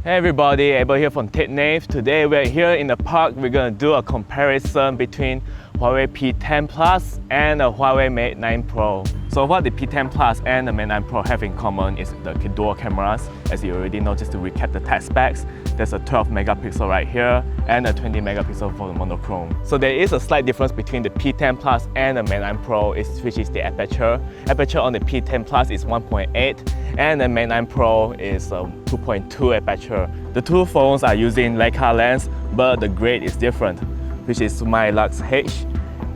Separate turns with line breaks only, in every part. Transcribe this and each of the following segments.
Hey everybody, Abel here from P10. Today we're here in the park. We're going to do a comparison between Huawei P10 Plus and the Huawei Mate 9 Pro. So what the P10 Plus and the Mate 9 Pro have in common is the dual cameras. As you already know, just to recap the tech specs, there's a 12 megapixel right here and a 20 megapixel for the monochrome. So there is a slight difference between the P10 Plus and the Mate 9 Pro, which is the aperture. Aperture on the P10 Plus is 1.8 and the Mate 9 Pro is 2.2 aperture. The two phones are using Leica lens, but the grade is different, which is Sumai Lux H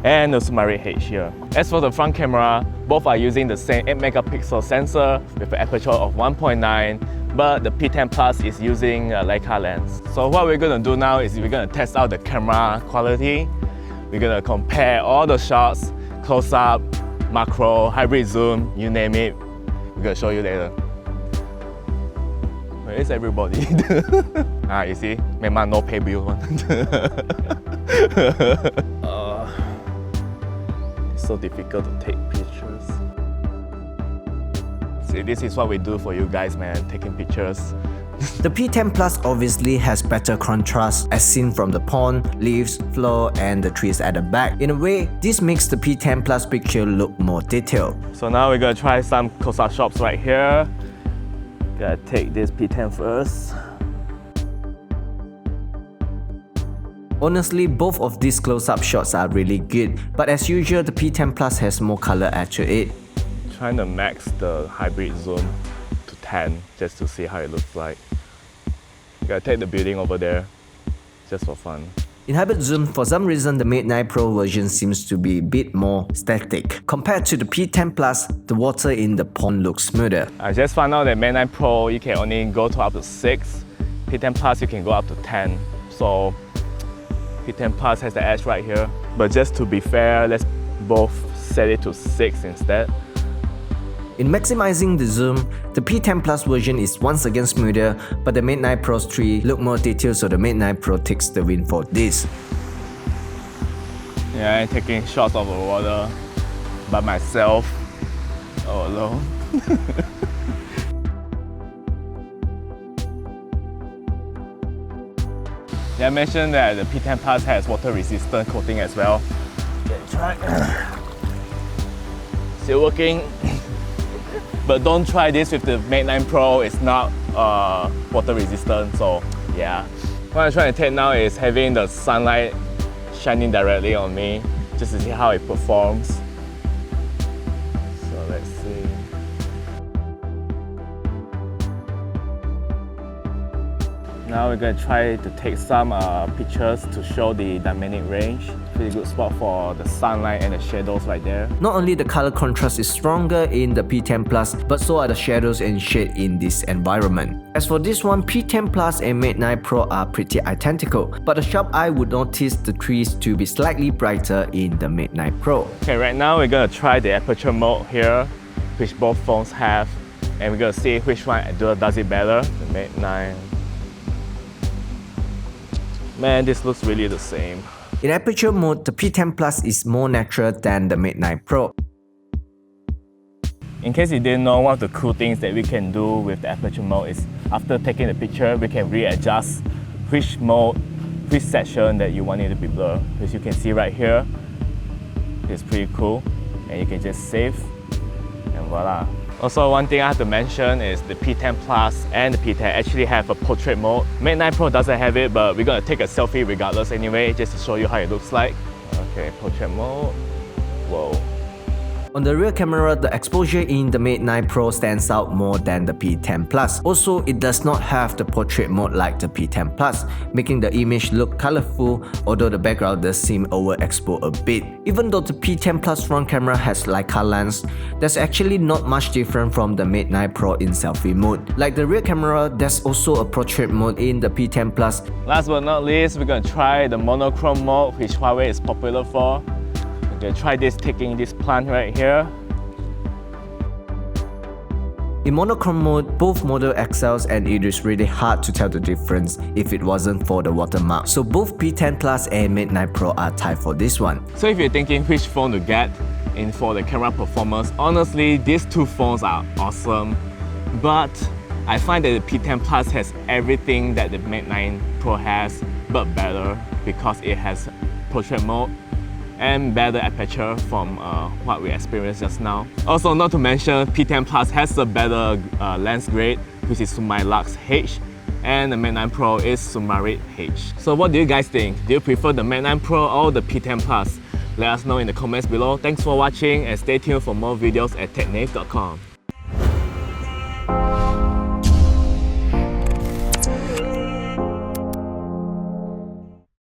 and the Sumari H here. As for the front camera, both are using the same 8 megapixel sensor with an aperture of 1.9, but the P10 Plus is using a Leica lens. So what we're going to do now is we're going to test out the camera quality. We're going to compare all the shots, close-up, macro, hybrid zoom, you name it. We're going to show you later. Where is everybody? You see, memang no pay bill one. It's so difficult to take pictures. See, this is what we do for you guys, man, taking pictures.
The P10 Plus obviously has better contrast as seen from the pond, leaves, floor and the trees at the back. In a way, this makes the P10 Plus picture look more detailed.
So now we're gonna try some close-up shots right here. Gotta take this P10 first.
Honestly, both of these close-up shots are really good, but as usual, the P10 Plus has more color add to it.
Trying to max the hybrid zoom to 10 just to see how it looks like. Gotta take the building over there just for fun.
In hybrid zoom, for some reason the Mate 9 Pro version seems to be a bit more static. Compared to the P10 Plus, the water in the pond looks smoother.
I just found out that Mate 9 Pro you can only go to up to 6, P10 Plus you can go up to 10. So P10 Plus has the edge right here. But just to be fair, let's both set it to 6 instead.
In maximizing the zoom, the P10 Plus version is once again smoother, but the Mate 9 Pro's tree look more detailed, so the Mate 9 Pro takes the win for this.
Yeah, I'm taking shots of the water by myself, all alone. Yeah, I mentioned that the P10 Plus has water resistant coating as well. Okay, try. Still working. But don't try this with the Mate 9 Pro, it's not water resistant, so yeah. What I'm trying to take now is having the sunlight shining directly on me, just to see how it performs. So let's see. Now we're going to try to take some pictures to show the dynamic range. Pretty good spot for the sunlight and the shadows right there.
Not only the color contrast is stronger in the P10 Plus, but so are the shadows and shade in this environment. As for this one, P10 Plus and Mate 9 Pro are pretty identical, but a sharp eye would notice the trees to be slightly brighter in the Mate 9 Pro.
Okay, right now we're going to try the aperture mode here, which both phones have, and we're going to see which one does it better. The Mate 9. Man, this looks really the same.
In aperture mode, the P10 Plus is more natural than the Mate 9 Pro.
In case you didn't know, one of the cool things that we can do with the aperture mode is after taking the picture, we can readjust which mode, which section that you want it to be blurred. As you can see right here, it's pretty cool. And you can just save, and voila. Also, one thing I have to mention is the P10 Plus and the P10 actually have a portrait mode. Mate 9 Pro doesn't have it, but we're gonna take a selfie regardless anyway, just to show you how it looks like. Okay, portrait mode. Whoa.
On the rear camera, the exposure in the Mate 9 Pro stands out more than the P10 Plus. Also, it does not have the portrait mode like the P10 Plus, making the image look colorful, although the background does seem overexposed a bit. Even though the P10 Plus front camera has Leica lens, there's actually not much different from the Mate 9 Pro in selfie mode. Like the rear camera, there's also a portrait mode in the P10 Plus.
Last but not least, we're gonna try the monochrome mode, which Huawei is popular for. We're gonna try taking this plant right here.
In monochrome mode, both model excels and it is really hard to tell the difference if it wasn't for the watermark. So both P10 Plus and Mate 9 Pro are tied for this one.
So if you're thinking which phone to get in for the camera performance, honestly, these two phones are awesome. But I find that the P10 Plus has everything that the Mate 9 Pro has, but better because it has portrait mode and better aperture from what we experienced just now. Also, not to mention, P10 Plus has a better lens grade, which is Summilux H, and the Mate 9 Pro is Summarit H. So what do you guys think? Do you prefer the Mate 9 Pro or the P10 Plus? Let us know in the comments below. Thanks for watching and stay tuned for more videos at technave.com.